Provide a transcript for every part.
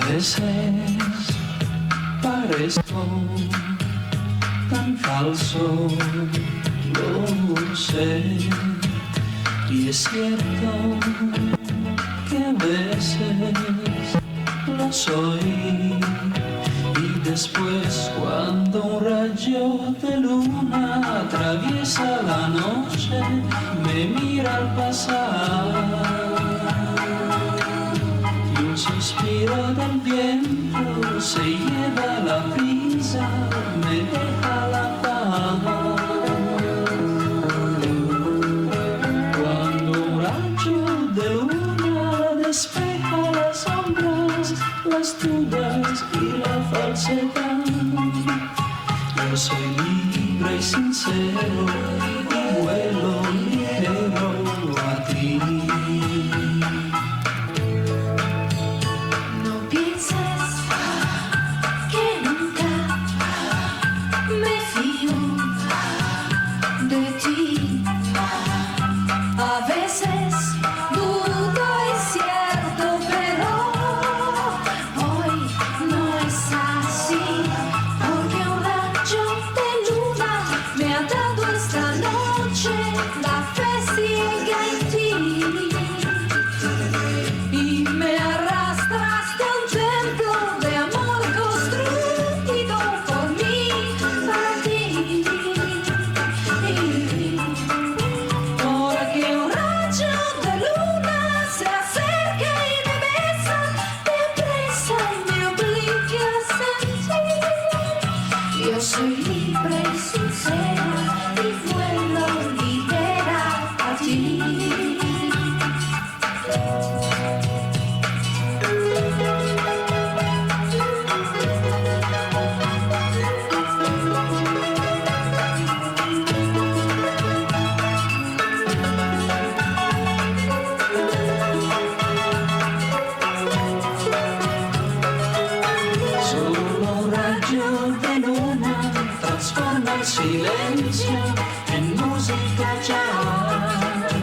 veces parezco tan falso, lo sé, y es cierto que a veces lo soy. Y después, cuando un rayo de luna atraviesa la noche, me mira al pasar. Un suspiro del viento se lleva la brisa, me deja la paz. Cuando un rayo de luna despeja las sombras, las dudas y la falsedad, yo soy libre y sincero y vuelo ligero a ti. A veces dudo, es cierto, pero hoy no es así, porque un rayo de luna me ha dado esta noche la fe ciega en ti, y me arrastra hasta un templo de amor construido por mí, para ti. Yo soy libre y sincera y vuelo ligera a ti. Solo un rayo de luna transforma el silencio en música jazz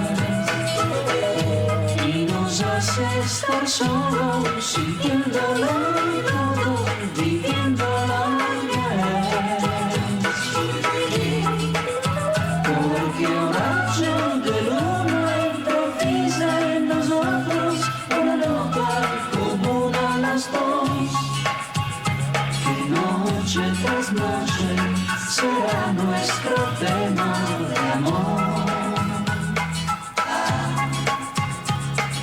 y nos hace estar solos, sintiéndolo todo, viviéndolo bien. Porque un rayo de luna improvisa en nosotros una nota común a las dos, que noche tras noche será nuestro tema de amor.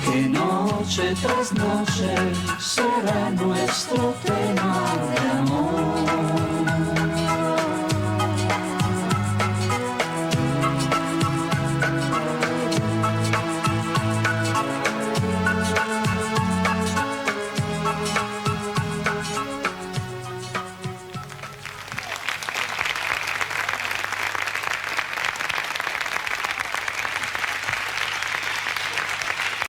Que noche tras noche será nuestro tema de amor.